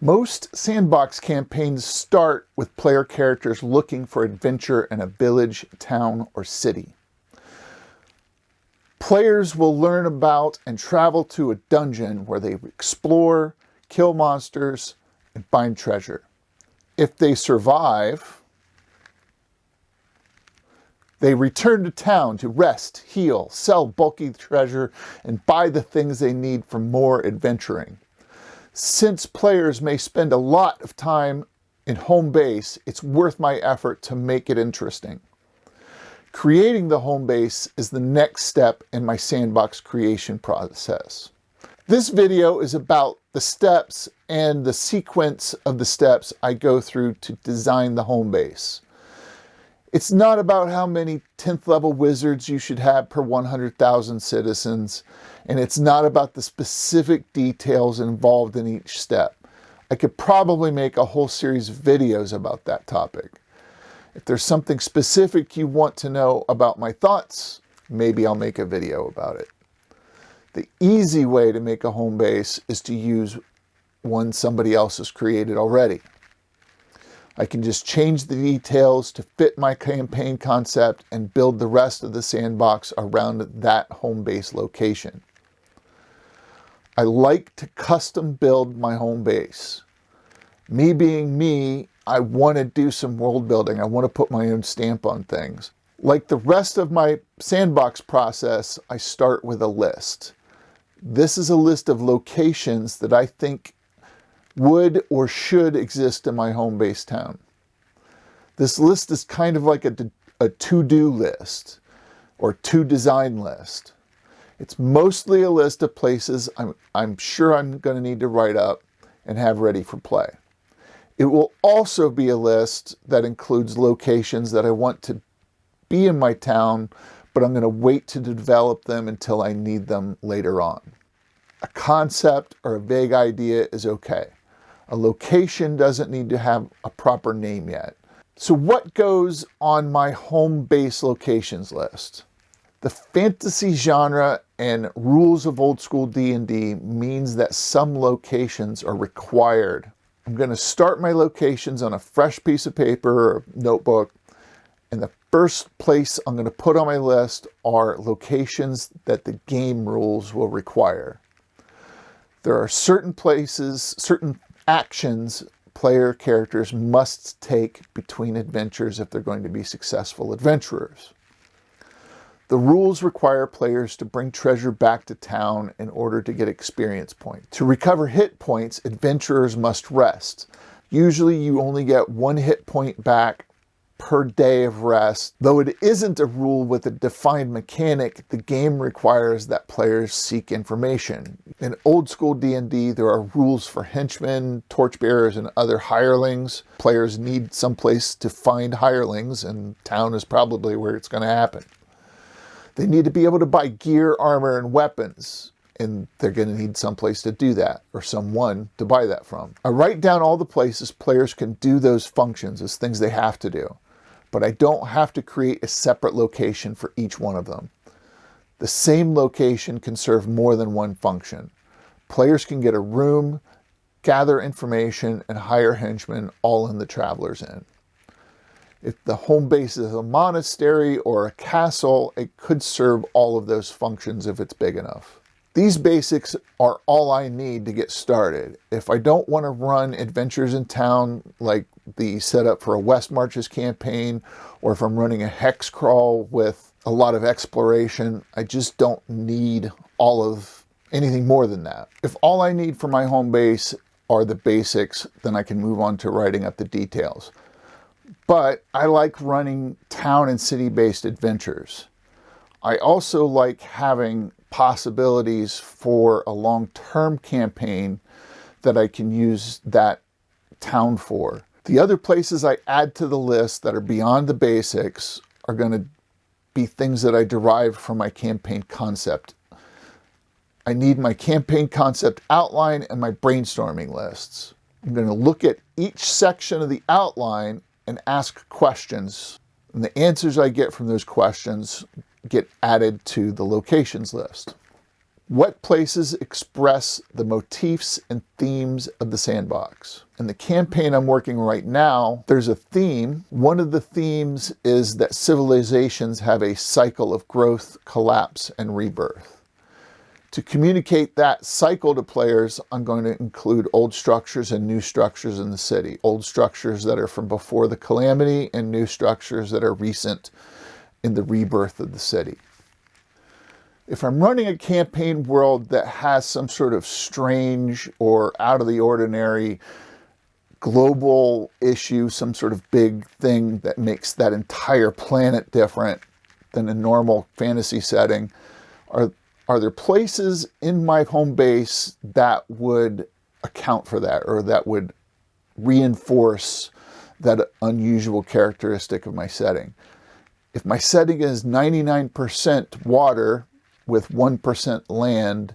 Most Sandbox campaigns start with player characters looking for adventure in a village, town, or city. Players will learn about and travel to a dungeon where they explore, kill monsters, and find treasure. If they survive, they return to town to rest, heal, sell bulky treasure, and buy the things they need for more adventuring. Since players may spend a lot of time in home base, it's worth my effort to make it interesting. Creating the home base is the next step in my Sandbox creation process. This video is about the steps and the sequence of the steps I go through to design the home base. It's not about how many 10th level wizards you should have per 100,000 citizens, and it's not about the specific details involved in each step. I could probably make a whole series of videos about that topic. If there's something specific you want to know about my thoughts, maybe I'll make a video about it. The easy way to make a home base is to use one somebody else has created already. I can just change the details to fit my campaign concept and build the rest of the sandbox around that home base location. I like to custom build my home base. Me being me, I want to do some world building. I want to put my own stamp on things. Like the rest of my sandbox process, I start with a list. This is a list of locations that I think would or should exist in my home base town. This list is kind of like a to-do list or to-design list. It's mostly a list of places I'm sure I'm going to need to write up and have ready for play. It will also be a list that includes locations that I want to be in my town, but I'm going to wait to develop them until I need them later on. A concept or a vague idea is okay. A location doesn't need to have a proper name yet. So what goes on my home base locations list? The fantasy genre and rules of old school D&D means that some locations are required. I'm going to start my locations on a fresh piece of paper or notebook, and the first place I'm going to put on my list are locations that the game rules will require. There are certain places, certain actions player characters must take between adventures if they're going to be successful adventurers. The rules require players to bring treasure back to town in order to get experience points. To recover hit points, adventurers must rest. Usually you only get 1 hit point back per day of rest. Though it isn't a rule with a defined mechanic, the game requires that players seek information. In old school D&D, there are rules for henchmen, torchbearers, and other hirelings. Players need someplace to find hirelings, and town is probably where it's going to happen. They need to be able to buy gear, armor, and weapons, and they're going to need someplace to do that, or someone to buy that from. I write down all the places players can do those functions as things they have to do, but I don't have to create a separate location for each one of them. The same location can serve more than one function. Players can get a room, gather information, and hire henchmen all in the Traveler's Inn. If the home base is a monastery or a castle, it could serve all of those functions if it's big enough. These basics are all I need to get started. If I don't want to run adventures in town like the setup for a West Marches campaign, or if I'm running a hex crawl with a lot of exploration, I just don't need anything more than that. If all I need for my home base are the basics, then I can move on to writing up the details. But I like running town and city-based adventures. I also like having possibilities for a long-term campaign that I can use that town for. The other places I add to the list that are beyond the basics are going to be things that I derive from my campaign concept. I need my campaign concept outline and my brainstorming lists. I'm going to look at each section of the outline and ask questions, and the answers I get from those questions get added to the locations list. What places express the motifs and themes of the sandbox? In the campaign I'm working right now, there's a theme. One of the themes is that civilizations have a cycle of growth, collapse, and rebirth. To communicate that cycle to players, I'm going to include old structures and new structures in the city. Old structures that are from before the calamity and new structures that are recent in the rebirth of the city. If I'm running a campaign world that has some sort of strange or out of the ordinary global issue, some sort of big thing that makes that entire planet different than a normal fantasy setting, are there places in my home base that would account for that, or that would reinforce that unusual characteristic of my setting? If my setting is 99% water with 1% land,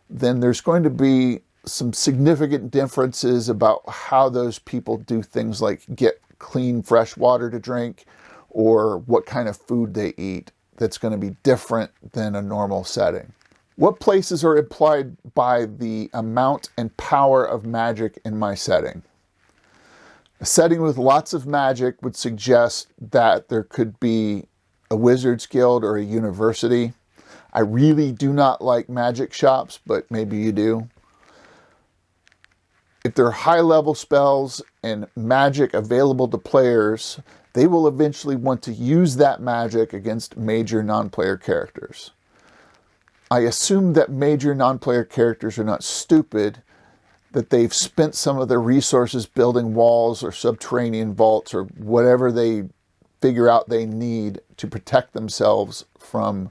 then there's going to be some significant differences about how those people do things like get clean, fresh water to drink, or what kind of food they eat that's going to be different than a normal setting. What places are implied by the amount and power of magic in my setting? A setting with lots of magic would suggest that there could be a wizard's guild or a university. I really do not like magic shops, but maybe you do. If there are high-level spells and magic available to players, they will eventually want to use that magic against major non-player characters. I assume that major non-player characters are not stupid, that they've spent some of their resources building walls or subterranean vaults or whatever they figure out they need to protect themselves from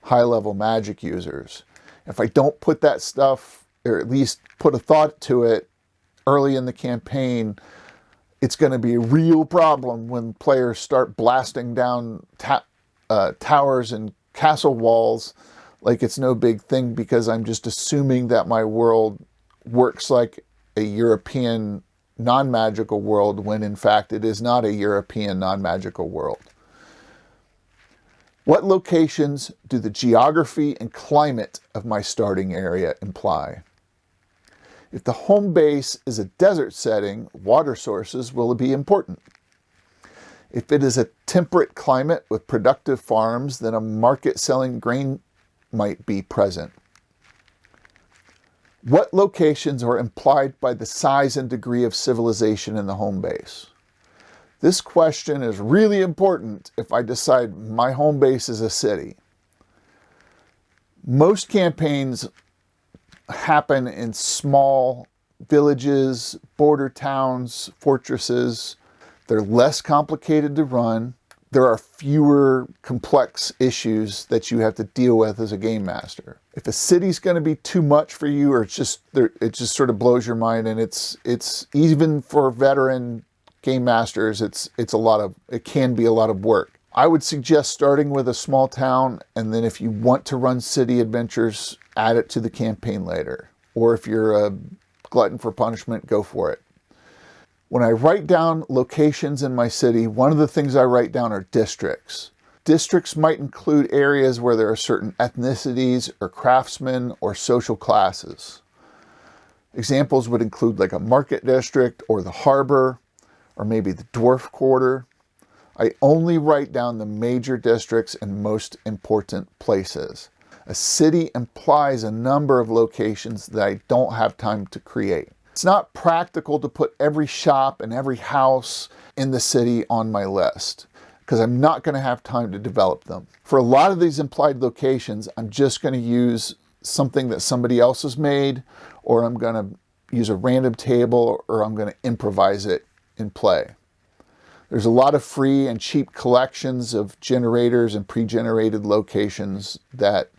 high-level magic users. If I don't put that stuff, or at least put a thought to it early in the campaign, it's going to be a real problem when players start blasting down towers and castle walls like it's no big thing, because I'm just assuming that my world works like a European non-magical world, when in fact it is not a European non-magical world. What locations do the geography and climate of my starting area imply? If the home base is a desert setting, water sources will be important. If it is a temperate climate with productive farms, then a market selling grain might be present. What locations are implied by the size and degree of civilization in the home base? This question is really important if I decide my home base is a city. Most campaigns happen in small villages, border towns, fortresses. They're less complicated to run. There are fewer complex issues that you have to deal with as a game master. If a city's going to be too much for you, or it just sort of blows your mind, and it's even for veteran game masters, it can be a lot of work. I would suggest starting with a small town, and then if you want to run city adventures, add it to the campaign later. Or if you're a glutton for punishment, go for it. When I write down locations in my city, one of the things I write down are districts. Districts might include areas where there are certain ethnicities or craftsmen or social classes. Examples would include like a market district or the harbor, or maybe the dwarf quarter. I only write down the major districts and most important places. A city implies a number of locations that I don't have time to create. It's not practical to put every shop and every house in the city on my list, because I'm not going to have time to develop them. For a lot of these implied locations, I'm just going to use something that somebody else has made, or I'm going to use a random table, or I'm going to improvise it in play. There's a lot of free and cheap collections of generators and pre-generated locations that,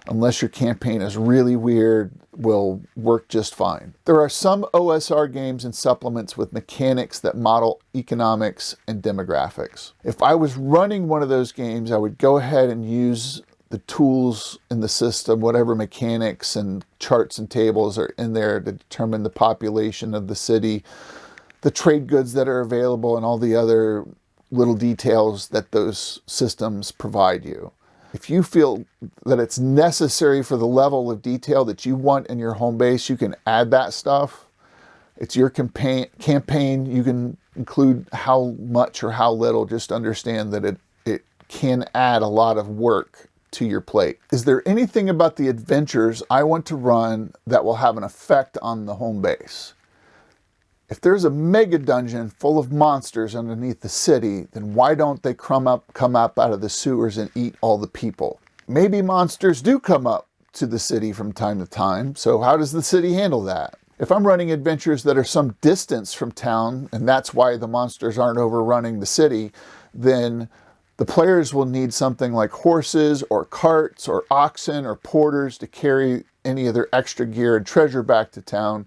unless your campaign is really weird, will work just fine. There are some OSR games and supplements with mechanics that model economics and demographics. If I was running one of those games, I would go ahead and use the tools in the system, whatever mechanics and charts and tables are in there to determine the population of the city, the trade goods that are available, and all the other little details that those systems provide you. If you feel that it's necessary for the level of detail that you want in your home base, you can add that stuff. It's your campaign. You can include how much or how little. Just understand that it can add a lot of work to your plate. Is there anything about the adventures I want to run that will have an effect on the home base? If there's a mega dungeon full of monsters underneath the city, then why don't they come up out of the sewers and eat all the people? Maybe monsters do come up to the city from time to time, so how does the city handle that? If I'm running adventures that are some distance from town, and that's why the monsters aren't overrunning the city, then the players will need something like horses or carts or oxen or porters to carry any of their extra gear and treasure back to town.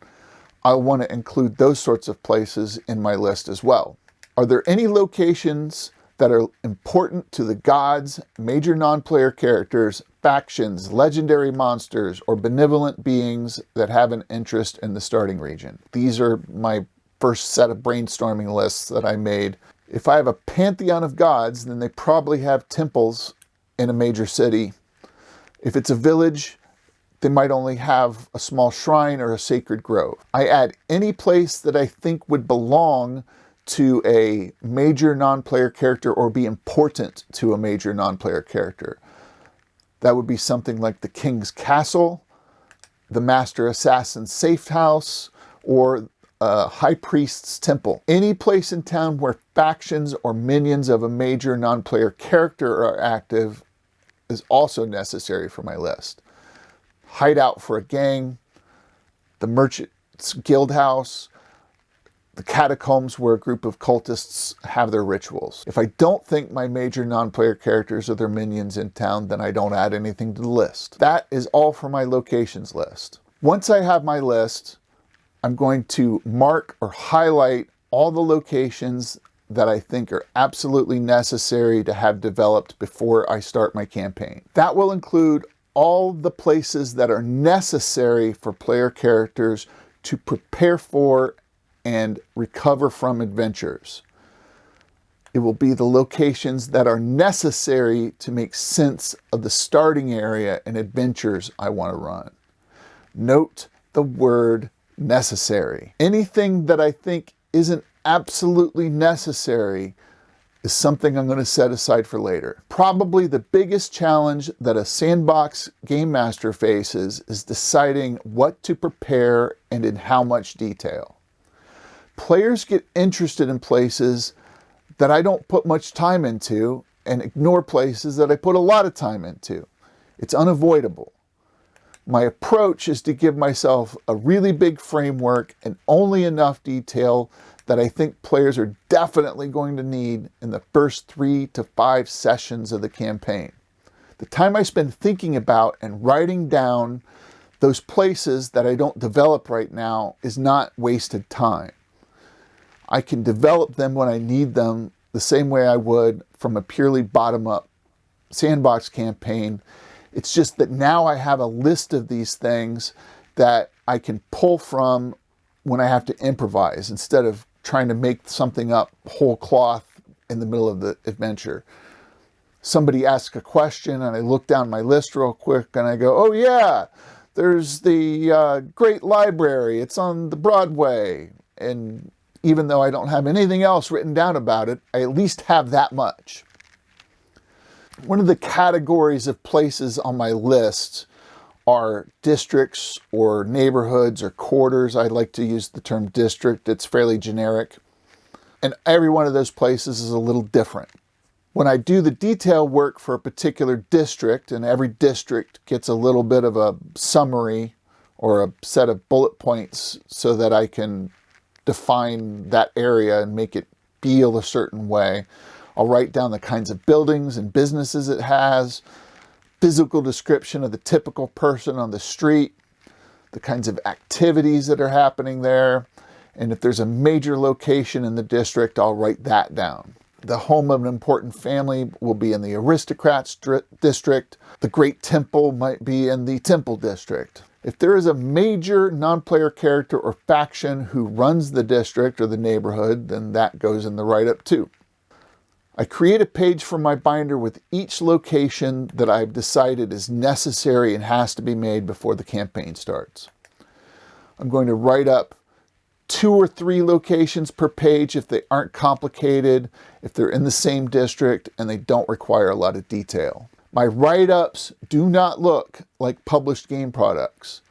I want to include those sorts of places in my list as well. Are there any locations that are important to the gods, major non-player characters, factions, legendary monsters, or benevolent beings that have an interest in the starting region? These are my first set of brainstorming lists that I made. If I have a pantheon of gods, then they probably have temples in a major city. If it's a village, they might only have a small shrine or a sacred grove. I add any place that I think would belong to a major non-player character or be important to a major non-player character. That would be something like the King's Castle, the Master Assassin's safe house, or High Priest's temple. Any place in town where factions or minions of a major non-player character are active is also necessary for my list. Hideout for a gang, the Merchant's Guild House, the catacombs where a group of cultists have their rituals. If I don't think my major non-player characters are their minions in town, then I don't add anything to the list. That is all for my locations list. Once I have my list, I'm going to mark or highlight all the locations that I think are absolutely necessary to have developed before I start my campaign. That will include all the places that are necessary for player characters to prepare for and recover from adventures. It will be the locations that are necessary to make sense of the starting area and adventures I want to run. Note the word necessary. Anything that I think isn't absolutely necessary is something I'm going to set aside for later. Probably the biggest challenge that a sandbox game master faces is deciding what to prepare and in how much detail. Players get interested in places that I don't put much time into and ignore places that I put a lot of time into. It's unavoidable. My approach is to give myself a really big framework and only enough detail that I think players are definitely going to need in the first 3 to 5 sessions of the campaign. The time I spend thinking about and writing down those places that I don't develop right now is not wasted time. I can develop them when I need them the same way I would from a purely bottom-up sandbox campaign. It's just that now I have a list of these things that I can pull from when I have to improvise instead of trying to make something up whole cloth in the middle of the adventure. Somebody asks a question and I look down my list real quick and I go, oh yeah, there's the great library. It's on the Broadway. And even though I don't have anything else written down about it, I at least have that much. One of the categories of places on my list are districts or neighborhoods or quarters. I like to use the term district. It's fairly generic. And every one of those places is a little different. When I do the detail work for a particular district, and every district gets a little bit of a summary or a set of bullet points so that I can define that area and make it feel a certain way. I'll write down the kinds of buildings and businesses it has, physical description of the typical person on the street, the kinds of activities that are happening there, and if there's a major location in the district, I'll write that down. The home of an important family will be in the aristocrats district. The great temple might be in the temple district. If there is a major non-player character or faction who runs the district or the neighborhood, then that goes in the write-up too. I create a page for my binder with each location that I've decided is necessary and has to be made before the campaign starts. I'm going to write up 2 or 3 locations per page if they aren't complicated, if they're in the same district and they don't require a lot of detail. My write-ups do not look like published game products.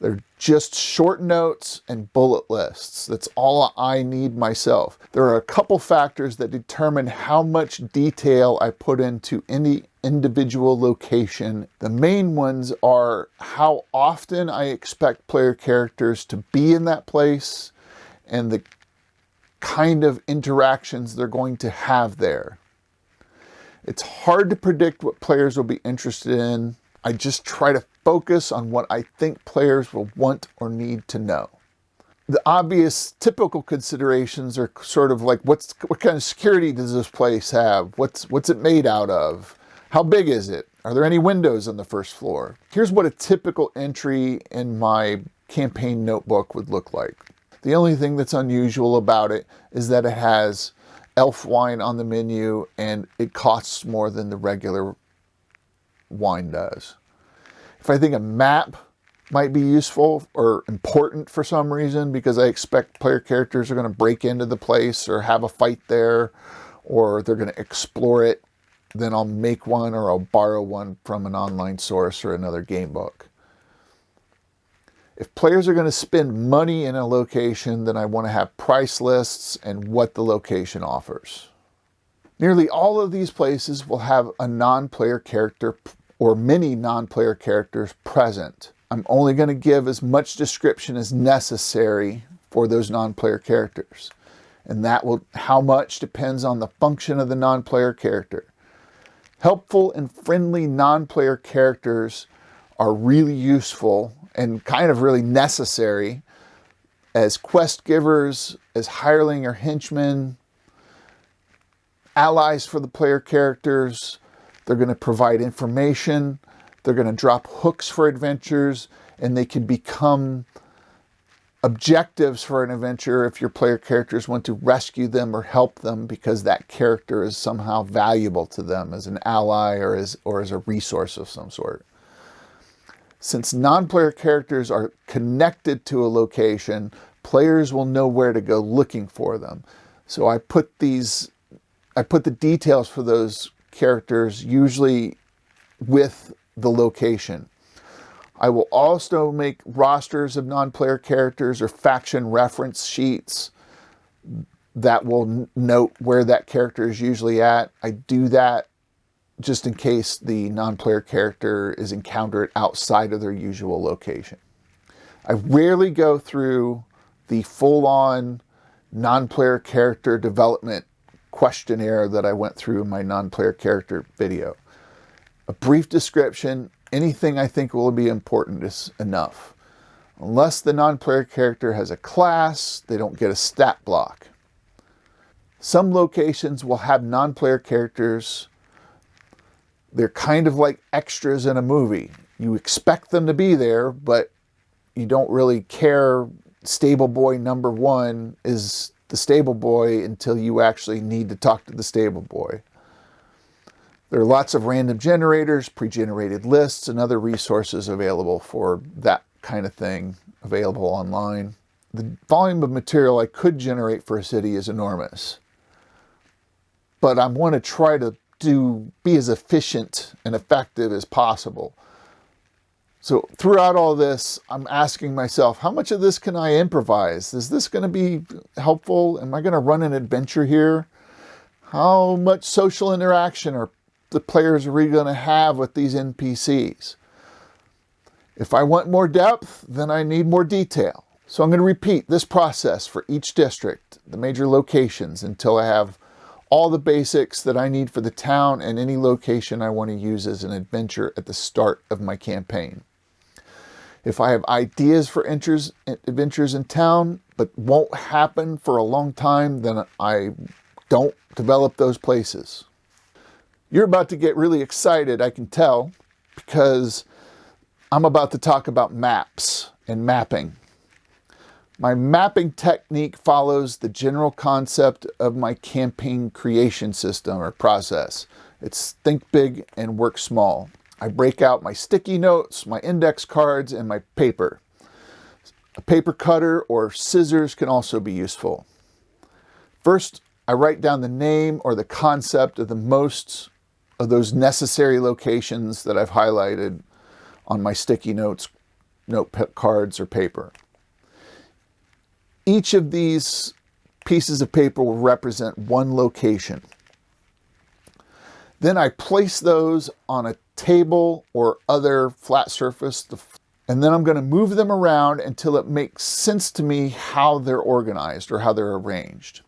They're just short notes and bullet lists. That's all I need myself. There are a couple factors that determine how much detail I put into any individual location. The main ones are how often I expect player characters to be in that place and the kind of interactions they're going to have there. It's hard to predict what players will be interested in. I just try to focus on what I think players will want or need to know. The obvious typical considerations are sort of like what kind of security does this place have? What's it made out of? How big is it? Are there any windows on the first floor? Here's what a typical entry in my campaign notebook would look like. The only thing that's unusual about it is that it has elf wine on the menu and it costs more than the regular wine does. If I think a map might be useful or important for some reason because I expect player characters are going to break into the place or have a fight there or they're going to explore it, then I'll make one or I'll borrow one from an online source or another game book. If players are going to spend money in a location, then I want to have price lists and what the location offers. Nearly all of these places will have a non-player character or many non-player characters present. I'm only going to give as much description as necessary for those non-player characters. And how much depends on the function of the non-player character. Helpful and friendly non-player characters are really useful and kind of really necessary as quest givers, as hireling or henchmen, allies for the player characters. They're going to provide information, they're going to drop hooks for adventures, and they can become objectives for an adventure if your player characters want to rescue them or help them because that character is somehow valuable to them as an ally or as a resource of some sort. Since non-player characters are connected to a location, players will know where to go looking for them. So I put the details for those characters usually with the location. I will also make rosters of non-player characters or faction reference sheets that will note where that character is usually at. I do that just in case the non-player character is encountered outside of their usual location. I rarely go through the full-on non-player character development questionnaire that I went through in my non-player character video. A brief description, anything I think will be important is enough. Unless the non-player character has a class, they don't get a stat block. Some locations will have non-player characters. They're kind of like extras in a movie. You expect them to be there, but you don't really care. Stable boy number 1 is the stable boy until you actually need to talk to the stable boy. There are lots of random generators, pre-generated lists, and other resources available for that kind of thing available online. The volume of material I could generate for a city is enormous, but I want to try to be as efficient and effective as possible. So throughout all this, I'm asking myself, how much of this can I improvise? Is this going to be helpful? Am I going to run an adventure here? How much social interaction are the players really going to have with these NPCs? If I want more depth, then I need more detail. So I'm going to repeat this process for each district, the major locations, until I have all the basics that I need for the town and any location I want to use as an adventure at the start of my campaign. If I have ideas for adventures in town, but won't happen for a long time, then I don't develop those places. You're about to get really excited, I can tell, because I'm about to talk about maps and mapping. My mapping technique follows the general concept of my campaign creation system or process. It's think big and work small. I break out my sticky notes, my index cards, and my paper. A paper cutter or scissors can also be useful. First, I write down the name or the concept of the most of those necessary locations that I've highlighted on my sticky notes, note cards, or paper. Each of these pieces of paper will represent one location. Then I place those on a table or other flat surface, and then I'm going to move them around until it makes sense to me how they're organized or how they're arranged.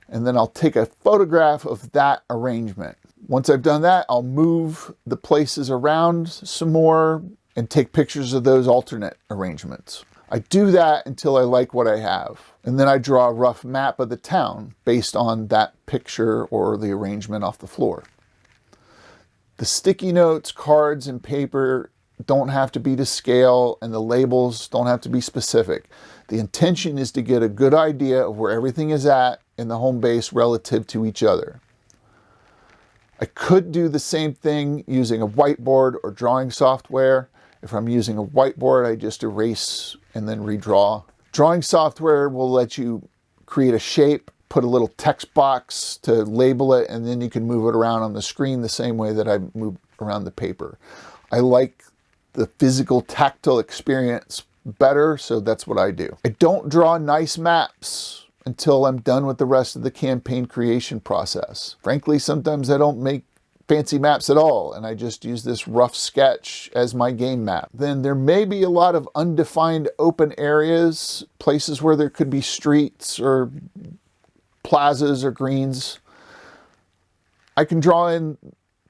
And then I'll take a photograph of that arrangement. Once I've done that, I'll move the places around some more and take pictures of those alternate arrangements. I do that until I like what I have. And then I draw a rough map of the town based on that picture or the arrangement off the floor. The sticky notes, cards, and paper don't have to be to scale, and the labels don't have to be specific. The intention is to get a good idea of where everything is at in the home base relative to each other. I could do the same thing using a whiteboard or drawing software. If I'm using a whiteboard, I just erase and then redraw. Drawing software will let you create a shape, put a little text box to label it, and then you can move it around on the screen the same way that I move around the paper. I like the physical tactile experience better, so that's what I do. I don't draw nice maps until I'm done with the rest of the campaign creation process. Frankly, sometimes I don't make fancy maps at all, and I just use this rough sketch as my game map. Then there may be a lot of undefined open areas, places where there could be streets or plazas or greens. I can draw in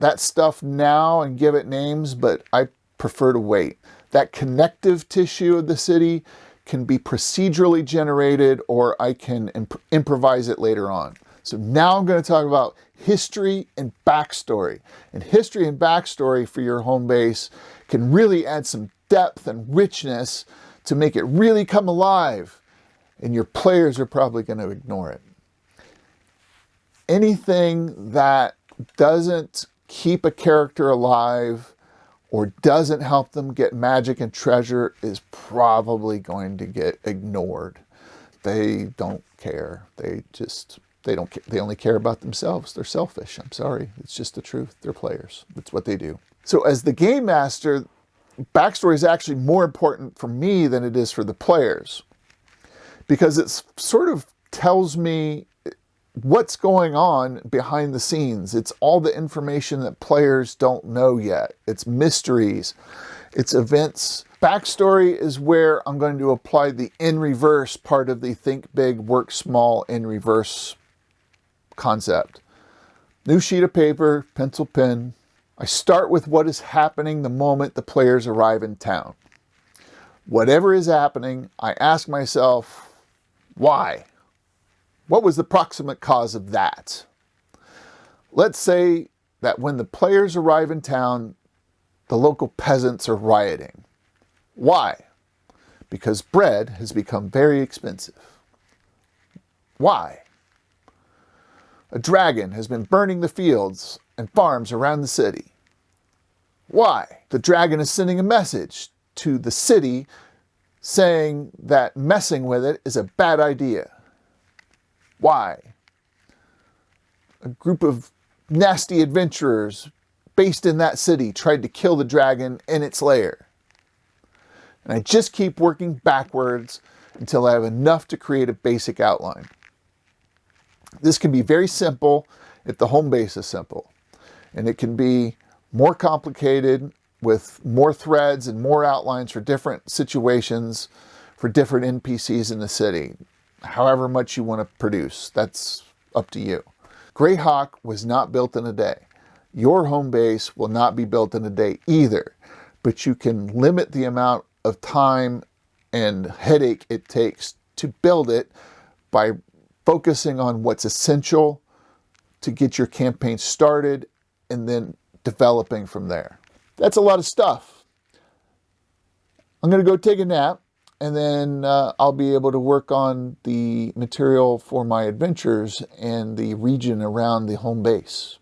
that stuff now and give it names, but I prefer to wait. That connective tissue of the city can be procedurally generated, or I can improvise it later on. So now I'm going to talk about history and backstory. And history and backstory for your home base can really add some depth and richness to make it really come alive. And your players are probably going to ignore it. Anything that doesn't keep a character alive or doesn't help them get magic and treasure is probably going to get ignored. They don't care. They only care about themselves. They're selfish. I'm sorry. It's just the truth. They're players. That's what they do. So as the game master, backstory is actually more important for me than it is for the players, because it sort of tells me what's going on behind the scenes. It's all the information that players don't know yet. It's mysteries. It's events. Backstory is where I'm going to apply the in reverse part of the think big, work small in reverse concept. New sheet of paper, pencil, pen. I start with what is happening the moment the players arrive in town. Whatever is happening, I ask myself, why? What was the proximate cause of that? Let's say that when the players arrive in town, the local peasants are rioting. Why? Because bread has become very expensive. Why? A dragon has been burning the fields and farms around the city. Why? The dragon is sending a message to the city saying that messing with it is a bad idea. Why? A group of nasty adventurers based in that city tried to kill the dragon in its lair. And I just keep working backwards until I have enough to create a basic outline. This can be very simple if the home base is simple. And it can be more complicated with more threads and more outlines for different situations, for different NPCs in the city. However much you want to produce, that's up to you. Greyhawk was not built in a day. Your home base will not be built in a day either, but you can limit the amount of time and headache it takes to build it by focusing on what's essential to get your campaign started and then developing from there. That's a lot of stuff. I'm going to go take a nap, and then I'll be able to work on the material for my adventures and the region around the home base.